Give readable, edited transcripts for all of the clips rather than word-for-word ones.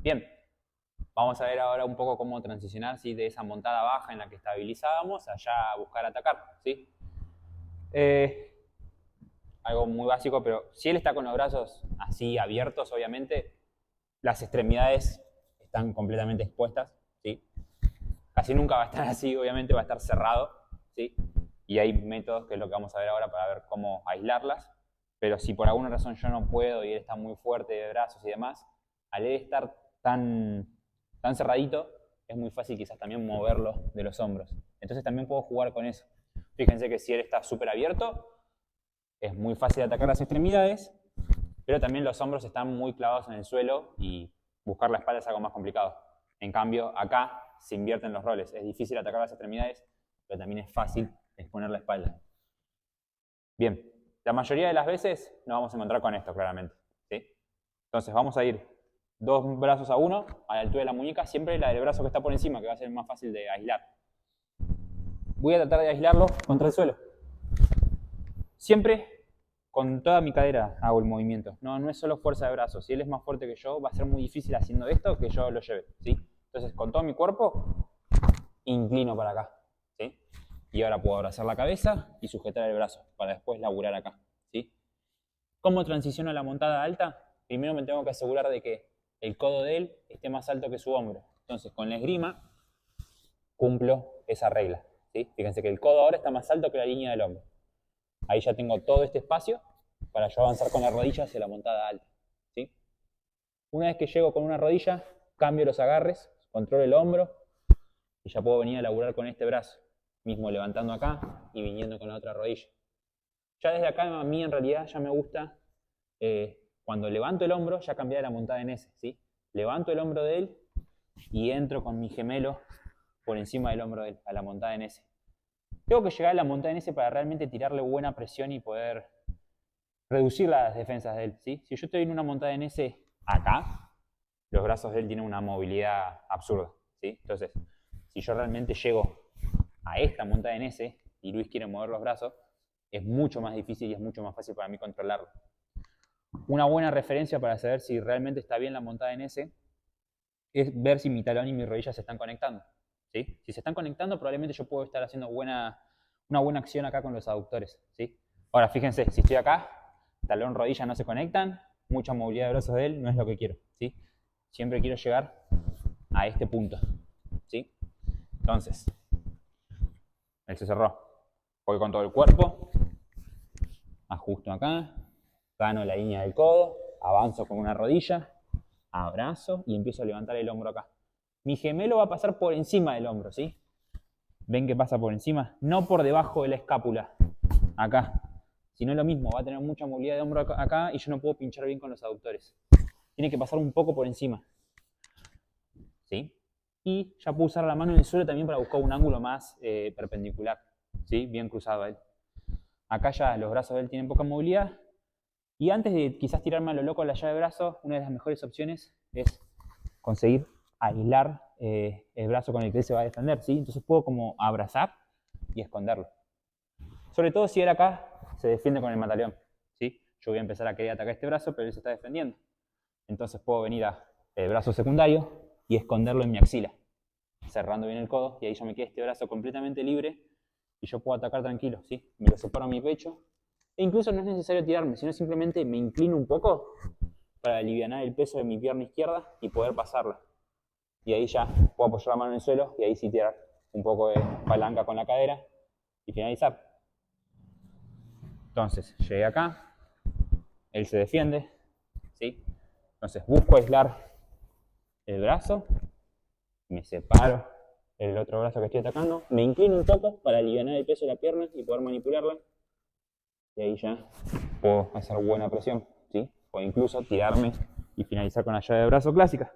Bien, vamos a ver ahora un poco cómo transicionar, ¿sí?, de esa montada baja en la que estabilizábamos allá a buscar atacar, ¿sí? Eh, Algo muy básico, pero si él está con los brazos así abiertos, obviamente, las extremidades están completamente expuestas, ¿sí? Casi nunca va a estar así, obviamente va a estar cerrado, ¿sí? Y hay métodos, que es lo que vamos a ver ahora, para ver cómo aislarlas. Pero si por alguna razón yo no puedo y él está muy fuerte de brazos y demás, al él estar tan cerradito, es muy fácil quizás también moverlo de los hombros. Entonces también puedo jugar con eso. Fíjense que si él está súper abierto, es muy fácil atacar las extremidades, pero también los hombros están muy clavados en el suelo y buscar la espalda es algo más complicado. En cambio, acá se invierten los roles. Es difícil atacar las extremidades, pero también es fácil exponer la espalda. Bien, la mayoría de las veces nos vamos a encontrar con esto, claramente, ¿sí? Entonces vamos a ir dos brazos a uno, a la altura de la muñeca, siempre la del brazo que está por encima, que va a ser más fácil de aislar. Voy a tratar de aislarlo contra el suelo. Siempre con toda mi cadera hago el movimiento. No es solo fuerza de brazos. Si él es más fuerte que yo, va a ser muy difícil haciendo esto que yo lo lleve, ¿sí? Entonces, con todo mi cuerpo, inclino para acá, ¿sí? Y ahora puedo abrazar la cabeza y sujetar el brazo para después laburar acá, ¿sí? ¿Cómo transiciono a la montada alta? Primero me tengo que asegurar de que el codo de él esté más alto que su hombro. Entonces, con la esgrima, cumplo esa regla, ¿sí? Fíjense que el codo ahora está más alto que la línea del hombro. Ahí ya tengo todo este espacio para yo avanzar con la rodilla hacia la montada alta, ¿sí? Una vez que llego con una rodilla, cambio los agarres, controlo el hombro y ya puedo venir a laburar con este brazo, mismo levantando acá y viniendo con la otra rodilla. Ya desde acá a mí en realidad ya me gusta, cuando levanto el hombro, ya cambiar la montada en S, ¿sí? Levanto el hombro de él y entro con mi gemelo por encima del hombro de él, a la montada en S. Tengo que llegar a la montada en S para realmente tirarle buena presión y poder reducir las defensas de él, ¿sí? Si yo estoy en una montada en S acá, los brazos de él tienen una movilidad absurda, ¿sí? Entonces, si yo realmente llego a esta montada en S y Luis quiere mover los brazos, es mucho más difícil y es mucho más fácil para mí controlarlo. Una buena referencia para saber si realmente está bien la montada en S es ver si mi talón y mi rodilla se están conectando, ¿sí? Si se están conectando, probablemente yo puedo estar haciendo una buena acción acá con los aductores, ¿sí? Ahora, fíjense, si estoy acá, talón, rodilla no se conectan, mucha movilidad de brazos de él, no es lo que quiero, ¿sí? Siempre quiero llegar a este punto, ¿sí? Entonces, él se cerró. Voy con todo el cuerpo, ajusto acá, gano la línea del codo, avanzo con una rodilla, abrazo y empiezo a levantar el hombro acá. Mi gemelo va a pasar por encima del hombro, ¿sí? ¿Ven que pasa por encima? No por debajo de la escápula, acá. Si no es lo mismo, va a tener mucha movilidad de hombro acá y yo no puedo pinchar bien con los aductores. Tiene que pasar un poco por encima, ¿sí? Y ya puedo usar la mano en el suelo también para buscar un ángulo más perpendicular, ¿sí? Bien cruzado a él. Acá ya los brazos de él tienen poca movilidad. Y antes de quizás tirarme a lo loco a la llave de brazo, una de las mejores opciones es conseguir aislar el brazo con el que él se va a defender, ¿sí? Entonces puedo como abrazar y esconderlo. Sobre todo si él acá se defiende con el mataleón, ¿sí? Yo voy a empezar a querer atacar este brazo, pero él se está defendiendo. Entonces puedo venir al brazo secundario y esconderlo en mi axila, cerrando bien el codo, y ahí ya me queda este brazo completamente libre y yo puedo atacar tranquilo, ¿sí? Me lo separo a mi pecho, e incluso no es necesario tirarme, sino simplemente me inclino un poco para aliviar el peso de mi pierna izquierda y poder pasarla. Y ahí ya puedo apoyar la mano en el suelo y ahí sí tirar un poco de palanca con la cadera y finalizar. Entonces, llegué acá, él se defiende, ¿sí? Entonces busco aislar el brazo, me separo el otro brazo que estoy atacando, me inclino un poco para aliviar el peso de la pierna y poder manipularla. Y ahí ya puedo hacer buena presión, ¿sí? O incluso tirarme y finalizar con la llave de brazo clásica.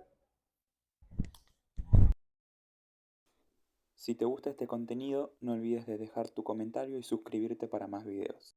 Si te gusta este contenido, no olvides de dejar tu comentario y suscribirte para más videos.